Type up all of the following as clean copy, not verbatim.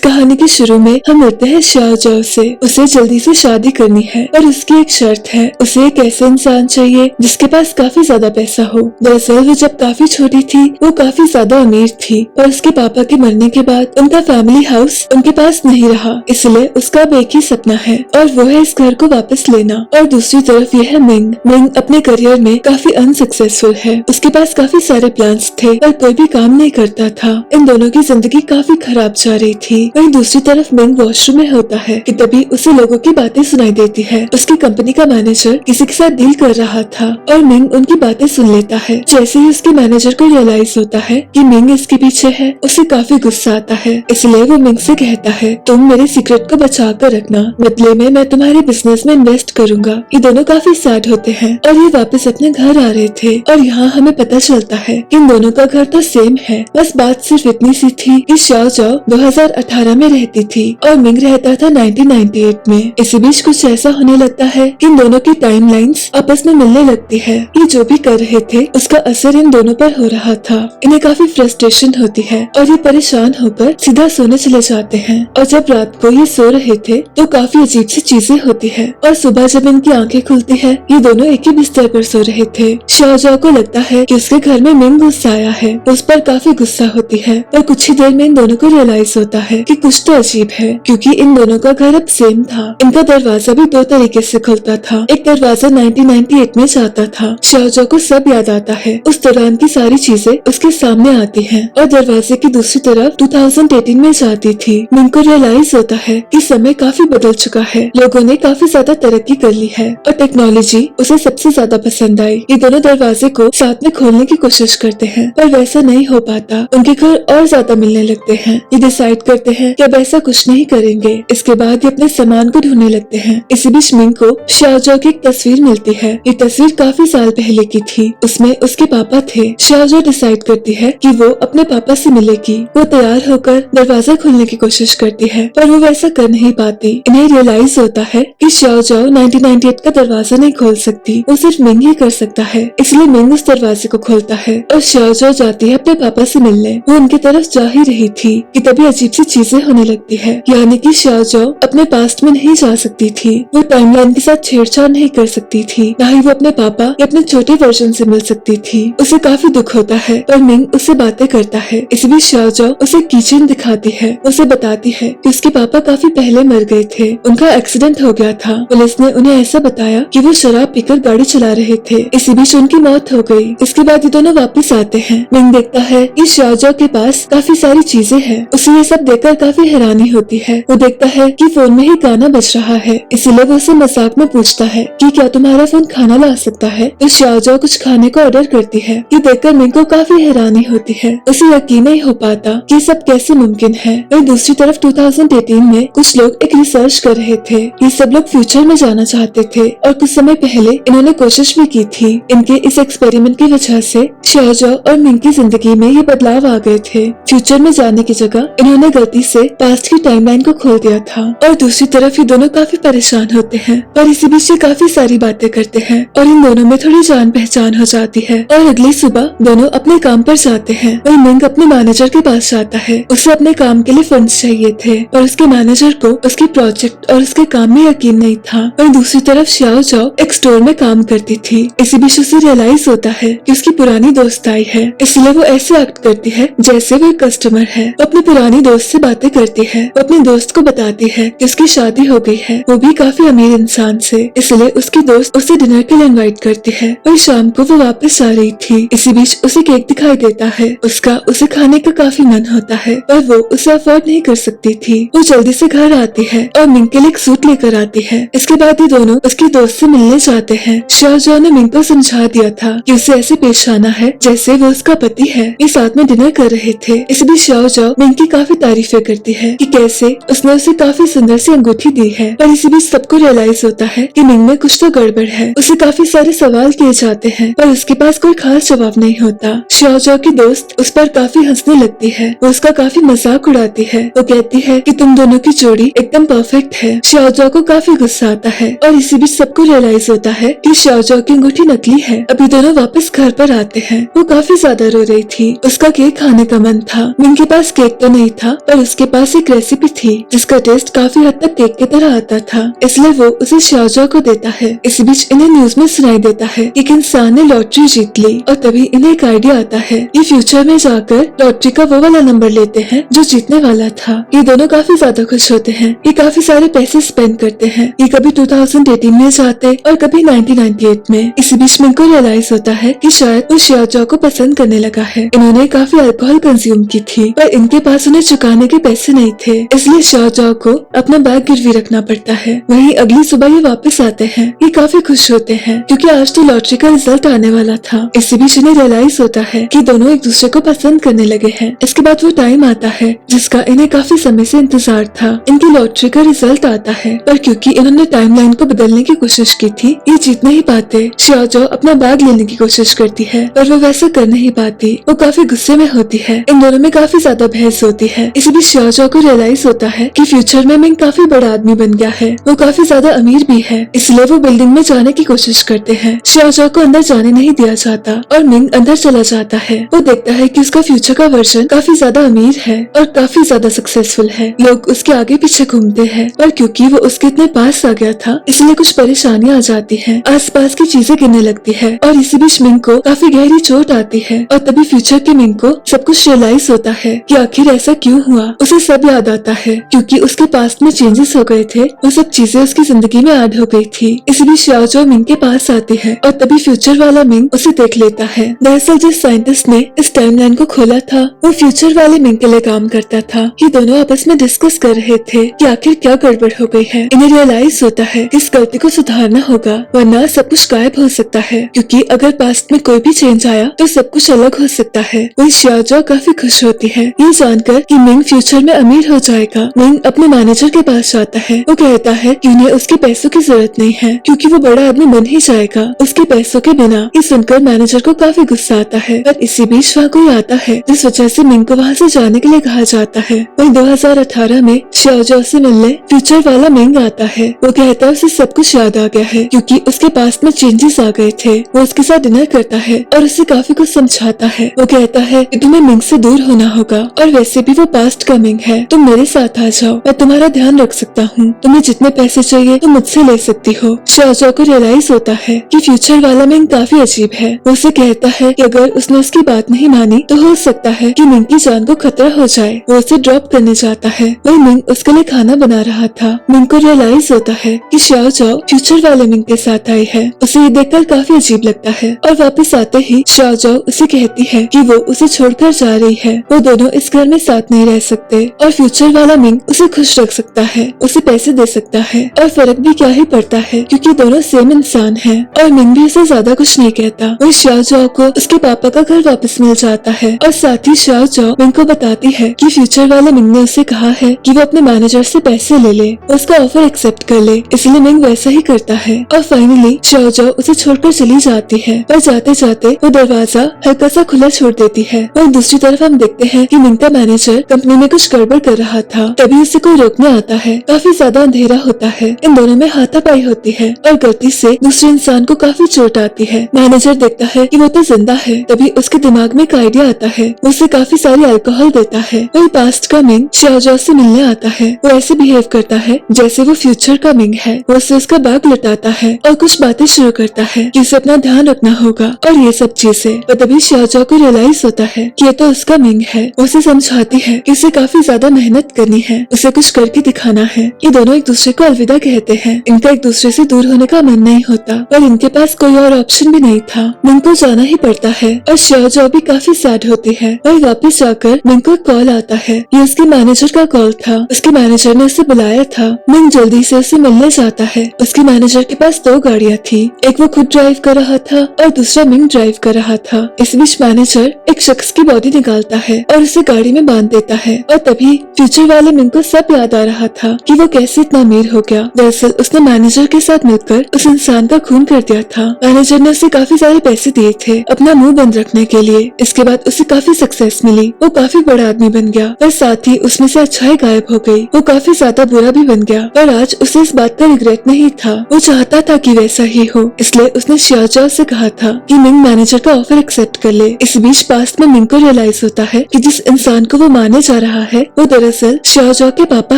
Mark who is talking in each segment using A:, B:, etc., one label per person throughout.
A: कहानी के शुरू में हम मिलते हैं xiao zhao से। उसे जल्दी से शादी करनी है और उसकी एक शर्त है, उसे एक ऐसे इंसान चाहिए जिसके पास काफी ज्यादा पैसा हो। दरअसल वो जब काफी छोटी थी वो काफी ज्यादा अमीर थी और उसके पापा के मरने के बाद उनका फैमिली हाउस उनके पास नहीं रहा, इसलिए उसका अब एक ही सपना है और वो है इस घर को वापस लेना। और दूसरी तरफ ये है मिंग। मिंग अपने करियर में काफी अनसक्सेसफुल है, उसके पास काफी सारे प्लान्स थे पर कोई भी काम नहीं करता था। इन दोनों की जिंदगी काफी खराब जा रही थी। वहीं दूसरी तरफ मिंग वॉशरूम में होता है कि तभी उसे लोगों की बातें सुनाई देती है। उसकी कंपनी का मैनेजर किसी के साथ डील कर रहा था और मिंग उनकी बातें सुन लेता है। जैसे ही उसके मैनेजर को रियलाइज होता है कि मिंग इसके पीछे है, उसे काफी गुस्सा आता है। इसलिए वो मिंग से कहता है, तुम मेरे सीक्रेट को बचा कर रखना, बदले में मैं तुम्हारे बिजनेस में इन्वेस्ट करूंगा। ये दोनों काफी सैड होते हैं और ये वापस अपने घर आ रहे थे और यहाँ हमें पता चलता है कि इन दोनों का घर तो सेम है। बस बात सिर्फ इतनी सी थी कि xiao zhao 2018 में रहती थी और मिंग रहता था 1998 में। इसी बीच कुछ ऐसा होने लगता है कि इन दोनों की टाइमलाइंस आपस में मिलने लगती है। ये जो भी कर रहे थे उसका असर इन दोनों पर हो रहा था। इन्हें काफी फ्रस्ट्रेशन होती है और ये परेशान होकर सीधा सोने चले जाते हैं। और जब रात को ये सो रहे थे तो काफी अजीब सी चीजें होती है और सुबह जब इनकी आंखें खुलती है ये दोनों एक ही बिस्तर पर सो रहे थे। xiao zhao को लगता है कि उसके घर में मिंग घुस आया है, उस पर काफी गुस्सा होती है और कुछ ही देर में इन दोनों को रियलाइज होता है कि कुछ तो अजीब है, क्योंकि इन दोनों का घर अब सेम था। इनका दरवाजा भी दो तरीके से खुलता था। एक दरवाजा 1998 में जाता था। xiao zhao को सब याद आता है, उस दौरान की सारी चीजें उसके सामने आती हैं और दरवाजे की दूसरी तरफ 2018 में जाती थी। मिंग को रियलाइज होता है कि समय काफी बदल चुका है, लोगों ने काफी ज्यादा तरक्की कर ली है और टेक्नोलॉजी उसे सबसे ज्यादा पसंद आई। ये दोनों दरवाजे को साथ में खोलने की कोशिश करते हैं पर वैसा नहीं हो पाता। उनके घर और ज्यादा मिलने लगते हैं। ये डिसाइड करते हैं कि अब ऐसा कुछ नहीं करेंगे। इसके बाद ये अपने सामान को ढूंढने लगते हैं। इसी बीच मिंग को xiao zhao की एक तस्वीर मिलती है। ये तस्वीर काफी साल पहले की थी, उसमें उसके पापा थे। xiao zhao डिसाइड करती है कि वो अपने पापा से मिलेगी। वो तैयार होकर दरवाजा खोलने की कोशिश करती है पर वो वैसा कर नहीं पाती। इन्हें रियलाइज होता है कि xiao zhao 1998 का दरवाजा नहीं खोल सकती, वो सिर्फ मिंग ही कर सकता है। इसलिए मिंग उस दरवाजे को खोलता है और xiao zhao जाती है अपने पापा से मिलने। वो उनकी तरफ जा ही रही थी कि तभी अजीब सी चीजें होने लगती है, यानी कि xiao zhao अपने पास्ट में नहीं जा सकती थी। वो टाइमलाइन के साथ छेड़छाड़ नहीं कर सकती थी, न ही वो अपने पापा या अपने छोटे वर्जन से मिल सकती थी। उसे काफी दुख होता है और मिंग उससे बातें करता है। इस बीच xiao zhao उसे किचन दिखाती है। उसे बताती है कि उसके पापा काफी पहले मर गए थे, उनका एक्सीडेंट हो गया था। पुलिस ने उन्हें ऐसा बताया कि वो शराब पीकर गाड़ी चला रहे थे, इसी बीच उनकी मौत हो गई। इसके बाद ये दोनों वापस आते हैं। मिंग देखता है कि xiao zhao के पास काफी सारी चीजें हैं। उसे ये सब देखकर काफी हैरानी होती है। वो देखता है कि फोन में ही गाना बज रहा है, इसीलिए वो उसे मजाक में पूछता है कि क्या तुम्हारा फोन खाना ला सकता है। तो xiao zhao कुछ खाने को ऑर्डर करती है। ये देखकर मिंग को काफी हैरानी होती है, उसे यकीन नहीं हो पाता कि सब कैसे मुमकिन है। वहीं दूसरी तरफ 2018 में कुछ लोग एक रिसर्च कर रहे थे। ये सब लोग फ्यूचर में जाना चाहते थे और कुछ समय पहले इन्होंने कोशिश भी की थी। इनके इस एक्सपेरिमेंट की वजह से xiao zhao और मिंग की जिंदगी में ये बदलाव आ गए थे। फ्यूचर में जाने की जगह इन्होंने गलती से पास्ट की टाइमलाइन को खोल दिया था। और दूसरी तरफ ये दोनों काफी परेशान होते हैं और इसी बीच ये काफी सारी बातें करते हैं और इन दोनों में थोड़ी जान पहचान हो जाती है। और अगली सुबह दोनों अपने काम पर जाते हैं। वही मिंग अपने मैनेजर के पास जाता है। उसे अपने काम के लिए फंड्स चाहिए थे और उसके मैनेजर को उसके प्रोजेक्ट और उसके काम में यकीन नहीं था। वहीं दूसरी तरफ xiao zhao एक स्टोर में काम करती थी। इसी बीच उसे रियलाइज होता है कि उसकी पुरानी दोस्त आई है, इसलिए वो ऐसे एक्ट करती है जैसे वो एक कस्टमर है। वो अपनी पुरानी दोस्त से बातें करती है। वो अपनी दोस्त को बताती है कि उसकी शादी हो गई है, वो भी काफी अमीर इंसान से, इसलिए उसकी दोस्त उसे डिनर के लिए इनवाइट करती है। वही शाम को वो वापस आ रही थी। इसी बीच उसे केक दिखाई देता है। उसका उसे खाने का काफी मन होता है पर वो उसे अफोर्ड नहीं कर सकती थी। वो जल्दी से घर आती है और मिंग के लिए एक सूट लेकर आती है। इसके बाद ये दोनों उसकी दोस्त से मिलने जाते हैं। xiao zhao ने मिंग को समझा दिया था कि उसे ऐसे पेश आना है जैसे वो उसका पति है। ये साथ में डिनर कर रहे थे। इस बीच xiao zhao मिंग की काफी तारीफें करती है कि कैसे उसने उसे काफी सुंदर सी अंगूठी दी है। और इसी बीच सबको रियलाइज होता है कि मिंग में कुछ तो गड़बड़ है। उसे काफी सारे सवाल किए जाते हैं पर उसके पास कोई खास जवाब नहीं होता। xiao zhao की दोस्त उस पर काफी हंसने लगती है। वो उसका काफी मजाक उड़ाती है। वो कहती है कि तुम दोनों की जोड़ी एकदम परफेक्ट है। xiao zhao को काफी गुस्सा आता है और इसी बीच सबको रियलाइज होता है कि xiao zhao की अंगूठी नकली है। अभी दोनों वापस घर पर आते हैं। वो काफी ज्यादा रो रही थी, उसका केक खाने का मन था। मिंग के पास केक तो नहीं था पर उसके पास एक रेसिपी थी जिसका टेस्ट काफी हद तक केक की तरह आता था, इसलिए वो उसे xiaozhou को देता है। इसी बीच इन्हें न्यूज में सुनाई देता है कि एक इंसान ने लॉटरी जीत ली और तभी इन्हें एक आइडिया आता है। ये फ्यूचर में जाकर लॉटरी का वो वाला नंबर लेते हैं जो जीतने वाला था। ये दोनों काफी ज्यादा खुश होते हैं। ये काफी सारे पैसे स्पेंड करते हैं। ये कभी 2018 में जाते और कभी 1998 में। इसी बीच मिंग को रियलाइज होता है कि शायद वो xiaozhou को पसंद करने लगा है। इन्होंने काफी अल्कोहल कंज्यूम की थी पर इनके पास उन्हें चुकाने के पैसे नहीं थे, इसलिए xiaozhou को अपना बैग गिरवी रखना पड़ता है। वहीं अगली सुबह ये वापस आते हैं। ये काफी खुश होते हैं क्योंकि आज तो लॉटरी का रिजल्ट आने वाला था। इसी बीच इन्हें रियलाइज होता है कि दोनों एक दूसरे को पसंद करने लगे हैं। इसके बाद वो टाइम आता है जिसका इन्हें काफी समय से इंतजार था। इनकी लॉटरी का रिजल्ट आता है पर क्योंकि इन्होंने टाइमलाइन को बदलने की कोशिश की थी, ये जीत नहीं पाते। xiaozhou अपना बैग लेने की कोशिश करती है पर वो वैसा कर नहीं पाती। वो काफी गुस्से में होती है। इन दोनों में काफी ज्यादा बहस होती है। इसी बीच xiaozhou को रियलाइज होता है कि फ्यूचर में मिंग काफी बड़ा आदमी बन गया है। वो काफी ज्यादा अमीर भी है, इसलिए वो बिल्डिंग में जाने की कोशिश करते हैं। xiaozhou को अंदर जाने नहीं दिया जाता और मिंग अंदर चला जाता है। वो देखता है कि उसका फ्यूचर का वर्जन काफी ज्यादा अमीर है और काफी ज्यादा सक्सेसफुल है। लोग उसके आगे पीछे घूमते हैं और क्योंकि वो उसके इतने पास आ गया था, इसलिए कुछ परेशानियां आ जाती हैं। आसपास की चीजें गिरने लगती है और इसी बीच मिंग को काफी गहरी चोट आती है और तभी फ्यूचर के मिंग को सब कुछ रियलाइज होता है कि आखिर ऐसा क्यों हुआ। उसे सब याद आता है क्योंकि उसके पास्ट में चेंजेस हो गए थे। वो सब चीजें उसकी जिंदगी में ऐड हो गई थी। इसी बीच xiaozhou मिंग के पास आती है और तभी फ्यूचर वाला मिंग उसे देख लेता है। दरअसल जिस साइंटिस्ट ने इस टाइमलाइन को खोला था वो फ्यूचर वाले मिंग के लिए काम करता था। ये दोनों आपस में डिस्कस कर रहे थे कि आखिर क्या गड़बड़ हो गई है। इन्हें रियलाइज होता है कि इस गलती को सुधारना होगा वरना सब कुछ गायब हो सकता है, क्योंकि अगर पास्ट में कोई भी चेंज आया तो सब कुछ अलग हो सकता है। वही xiaozhou काफी खुश होती है ये जानकर कि मिंग फ्यूचर में अमीर हो जाएगा। मिंग अपने मैनेजर के पास जाता है। वो कहता है कि उन्हें उसके पैसों की जरूरत नहीं है क्योंकि वो बड़ा आदमी बन ही जाएगा उसके पैसों के बिना। ये सुनकर मैनेजर को काफी गुस्सा आता है पर इसी बीच वहाँ कोई आता है जिस वजह से मिंग को वहाँ से जाने के लिए कहा जाता है। वही 2018 में xiaozhou से मिलने फ्यूचर वाला मिंग आता है। वो कहता है उसे सब कुछ याद आ गया है क्योंकि उसके पास में चेंजेस आ गए थे। वो उसके साथ डिनर करता है और उसे काफी कुछ समझाता है। वो कहता है कि तुम्हें मिंग से दूर होना होगा और वैसे भी वो पास्ट का मिंग है, तुम मेरे साथ आ जाओ, मैं तुम्हारा ध्यान रख सकता हूँ। तुम्हें जितने पैसे चाहिए तुम मुझसे ले सकती हो। xiaozhou को रियलाइज होता है कि फ्यूचर वाला मिंग काफी अजीब है। वो उसे कहता है कि अगर उसने उसकी बात नहीं मानी तो हो सकता है कि मिंग की जान को खतरा हो जाए। वो उसे ड्रॉप करने जाता है। वही मिंग उसके लिए खाना बना रहा था। मिंग को रियलाइज होता है कि xiaozhou फ्यूचर वाले मिंग के साथ आई है। उसे ये देखकर काफी अजीब लगता है और वापस आते ही xiaozhou उसे कहती है कि वो उसे छोड़कर जा रही है। वो दोनों इस घर में साथ नहीं रह सकते और फ्यूचर वाला मिंग उसे खुश रख सकता है, उसे पैसे दे सकता है और फर्क भी क्या ही पड़ता है क्योंकि दोनों सेम इंसान हैं। और मिंग भी उसे ज्यादा कुछ नहीं कहता। वो xiaozhou को उसके पापा का घर वापस मिल जाता है और साथ ही xiaozhou मिंग को बताती है कि फ्यूचर वाले मिंग ने उसे कहा है कि वो अपने मैनेजर से पैसे ले ले, उसका ऑफर एक्सेप्ट कर ले, इसलिए मिंग वैसा ही करता है। और फाइनली xiaozhou उसे छोड़कर चली जाती है और जाते जाते वो दरवाजा हल्का सा खुला छोड़ देती है। और दूसरी तरफ हम देखते हैं कि मिंग का मैनेजर कंपनी में कुछ गड़बड़ कर रहा था। तभी उसे कोई रोकने आता है। काफी ज्यादा अंधेरा होता है। इन दोनों में हाथापाई होती है और गलती से दूसरे इंसान को काफी चोट आती है। मैनेजर देखता है कि वो तो जिंदा है। तभी उसके दिमाग में एक आइडिया आता है। वो उसे काफी सारी अल्कोहल देता है। वही पास्ट का मिंग xiaozhou से मिलने आता है। वो ऐसे बिहेव करता है जैसे वो फ्यूचर का मिंग है। वो उसे उसका बैग लुटाता है और कुछ बातें शुरू करता है कि उसे अपना ध्यान रखना होगा और ये सब चीजें। और तभी xiaozhou को रियलाइज होता है कि ये तो उसका मिंग है। वो उसे समझाती है कि उसे काफी ज्यादा मेहनत करनी है, उसे कुछ करके दिखाना है। ये दोनों एक दूसरे को अलविदा कहते हैं। इनका एक दूसरे से दूर होने का मन नहीं होता पर इनके पास कोई और ऑप्शन भी नहीं था। मिंग को जाना ही पड़ता है और xiaozhou भी काफी सैड होती है। वही वापस जाकर मिंग को कॉल आता है। ये उसके मैनेजर का कॉल था। उसके मैनेजर ने उसे बुलाया था। मिंग जल्दी से उसे मिलने जाता है। उसके मैनेजर के पास 2 गाड़ियाँ थी। एक वो खुद ड्राइव कर रहा था और दूसरा मिंग ड्राइव कर रहा था। इस बीच मैनेजर एक शख्स की बॉडी निकालता है और उसे गाड़ी में बांध देता है। और तभी फ्यूचर वाले मिंग को सब याद आ रहा था कि वो कैसे इतना अमीर हो गया। दरअसल उसने मैनेजर के साथ मिलकर उस इंसान का खून कर दिया था। मैनेजर ने उसे काफी सारे पैसे दिए थे अपना मुंह बंद रखने के लिए। इसके बाद उसे काफी सक्सेस मिली। वो काफी बड़ा आदमी बन गया पर साथ ही उसमें से अच्छाई गायब हो गई। वो काफी ज्यादा बुरा भी बन गया पर आज उसे इस बात का रिग्रेट नहीं था। वो चाहता था कि वैसा ही हो, इसलिए उसने xiaozhou से कहा था कि मिंग मैनेजर का ऑफर एक्सेप्ट कर ले। इस बीच पास्ट में मिंग को रियलाइज होता है कि जिस इंसान को वो मारने जा रहा है वो दरअसल शाओजॉ के पापा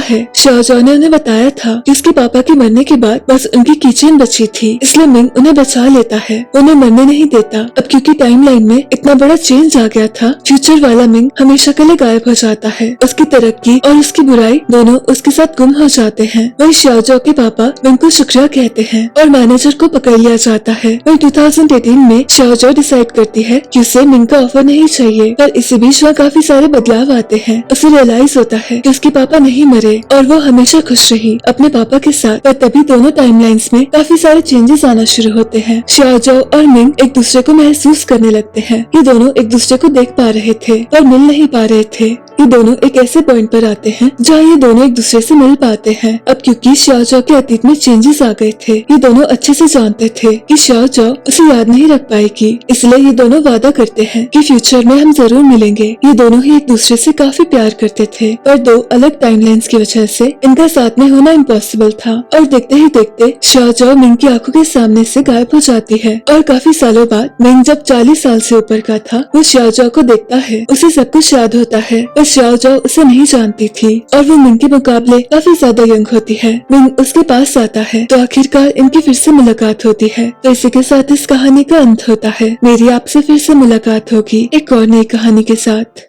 A: है। शाओजॉ ने उन्हें बताया था कि उसके पापा के मरने के बाद बस उनकी कीचेन बची थी, इसलिए मिंग उन्हें बचा लेता है, उन्हें मरने नहीं देता। अब क्योंकि टाइमलाइन में इतना बड़ा चेंज आ गया था, फ्यूचर वाला मिंग हमेशा के लिए गायब हो जाता है। उसकी तरक्की और उसकी बुराई दोनों उसके साथ गुम हो जाते हैं। वही शाओजॉ के पापा मिंग को शुक्रिया कहते हैं और मैनेजर को पकड़ लिया जाता है। वही 2018 में शाओजॉ डिसाइड करती है कि उसे मिंग का ऑफर नहीं चाहिए, पर इसी बीच वहाँ काफी सारे बदलाव आते हैं। उसे रियलाइज होता है कि उसके पापा नहीं मरे और वो हमेशा खुश रही अपने पापा के साथ। पर तभी दोनों टाइमलाइंस में काफी सारे चेंजेस आना शुरू होते हैं। शाओजॉ और मिंग एक दूसरे को महसूस करने लगते हैं। ये दोनों एक दूसरे को देख पा रहे थे पर मिल नहीं पा रहे थे। ये दोनों एक ऐसे पॉइंट पर आते हैं जहाँ ये दोनों एक दूसरे से मिल पाते हैं। अब क्योंकि शाओजॉ के अतीत में चेंजेस आ गए थे, ये दोनों अच्छे से जानते थे कि शाओजॉ उसे याद नहीं रख पाएगी, इसलिए ये दोनों वादा करते हैं कि फ्यूचर में हम जरूर मिलेंगे। ये दोनों ही एक दूसरे से काफी प्यार करते थे, पर दो अलग टाइमलाइंस की वजह से इनका साथ में होना इम्पॉसिबल था। और देखते ही देखते शाओजॉ मिंग की आंखों के सामने से गायब हो जाती है और काफी सालों बाद मिंग जब 40 साल से ऊपर का था, वो शाओजॉ को देखता है। उसे सब कुछ याद होता है, पर शाओजॉ उसे नहीं जानती थी और वो मिंग के मुकाबले काफी ज्यादा यंग होती है। मिंग उसके पास आता है तो आखिरकार इनकी फिर से मुलाकात होती है। तो इसी के साथ इस कहानी का अंत होता है। मेरी आपसे फिर से मुलाकात होगी एक और नई कहानी के साथ।